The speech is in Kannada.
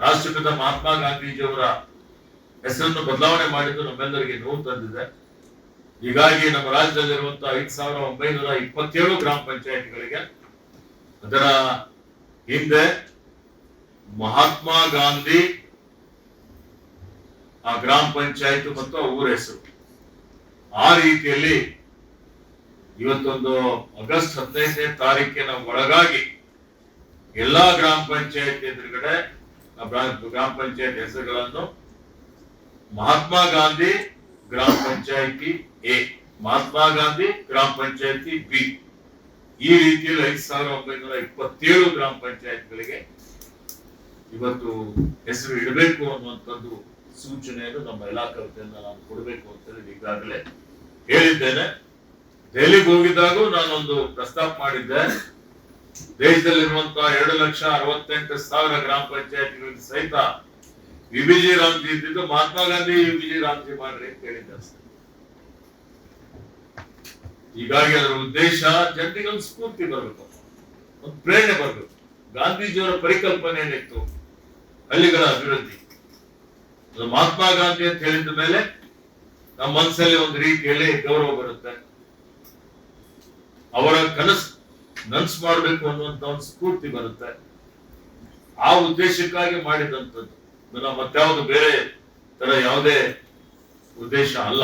ರಾಷ್ಟ್ರಪಿತ ಮಹಾತ್ಮ ಗಾಂಧೀಜಿಯವರ ಹೆಸರನ್ನು ಬದಲಾವಣೆ ಮಾಡಿದ್ದು ನಮ್ಮೆಲ್ಲರಿಗೆ ನೋವು ತಂದಿದೆ. ಹೀಗಾಗಿ ನಮ್ಮ ರಾಜ್ಯದಲ್ಲಿರುವಂತಹ 5,927 ಗ್ರಾಮ ಪಂಚಾಯತ್ಗಳಿಗೆ ಅದರ ಹಿಂದೆ ಮಹಾತ್ಮ ಗಾಂಧಿ ಆ ಗ್ರಾಮ ಪಂಚಾಯತ್ ಮತ್ತು ಆ ಊರ ಹೆಸರು ಆ ರೀತಿಯಲ್ಲಿ ಇವತ್ತೊಂದು ಆಗಸ್ಟ್ 15ನೇ ತಾರೀಕಿನ ಒಳಗಾಗಿ ಎಲ್ಲಾ ಗ್ರಾಮ ಪಂಚಾಯತ್ ಎದುರುಗಡೆ ಗ್ರಾಮ ಪಂಚಾಯತ್ ಹೆಸರುಗಳನ್ನು ಮಹಾತ್ಮ ಗಾಂಧಿ ಗ್ರಾಮ ಪಂಚಾಯತಿ ಎ, ಮಹಾತ್ಮ ಗಾಂಧಿ ಗ್ರಾಮ ಪಂಚಾಯತಿ ಬಿ, ಈ ರೀತಿಯಲ್ಲಿ 5,927 ಗ್ರಾಮ ಪಂಚಾಯತ್ಗಳಿಗೆ ಇವತ್ತು ಹೆಸರು ಇಡಬೇಕು ಅನ್ನುವಂಥದ್ದು ಸೂಚನೆಯನ್ನು ನಮ್ಮ ಇಲಾಖೆ ವತಿಯಿಂದ ನಾನು ಕೊಡಬೇಕು ಅಂತ ಹೇಳಿ ಈಗಾಗಲೇ ಹೇಳಿದ್ದೇನೆ. ದೆಹಲಿಗೆ ಹೋಗಿದ್ದಾಗೂ ನಾನೊಂದು ಪ್ರಸ್ತಾಪ ಮಾಡಿದ್ದೆ. ದೇಶದಲ್ಲಿರುವಂತಹ 2,68,000 ಗ್ರಾಮ ಪಂಚಾಯತ್ಗಳಿಗೆ ಸಹಿತ ವಿಬಿಜಿ ರಾಮ್ಜಿ ಇದ್ದಿದ್ದು ಮಹಾತ್ಮ ಗಾಂಧಿ ವಿಬಿಜಿ ರಾಮ್ಜಿ ಮಾಡ್ರಿ ಅಂತ ಹೇಳಿದ್ದೆ. ಹೀಗಾಗಿ ಅದರ ಉದ್ದೇಶ ಜನರಿಗೆ ಒಂದು ಸ್ಫೂರ್ತಿ ಬರಬೇಕು, ಒಂದು ಪ್ರೇರಣೆ ಬರಬೇಕು. ಗಾಂಧೀಜಿಯವರ ಪರಿಕಲ್ಪನೆ ಏನಿತ್ತು ಹಳ್ಳಿಗಳ ಅಭಿವೃದ್ಧಿ, ಮಹಾತ್ಮ ಗಾಂಧಿ ಅಂತ ಹೇಳಿದ ಮೇಲೆ ನಮ್ಮ ಮನಸ್ಸಲ್ಲಿ ಒಂದು ರೀತಿಯಲ್ಲಿ ಗೌರವ ಬರುತ್ತೆ. ಅವರ ಕನಸು ನನ್ಸು ಮಾಡಬೇಕು ಅನ್ನುವಂತ ಒಂದು ಸ್ಫೂರ್ತಿ ಬರುತ್ತೆ. ಆ ಉದ್ದೇಶಕ್ಕಾಗಿ ಮಾಡಿದಂಥದ್ದು, ಮತ್ಯಾವುದು ಬೇರೆ ತರ ಯಾವುದೇ ಉದ್ದೇಶ ಅಲ್ಲ.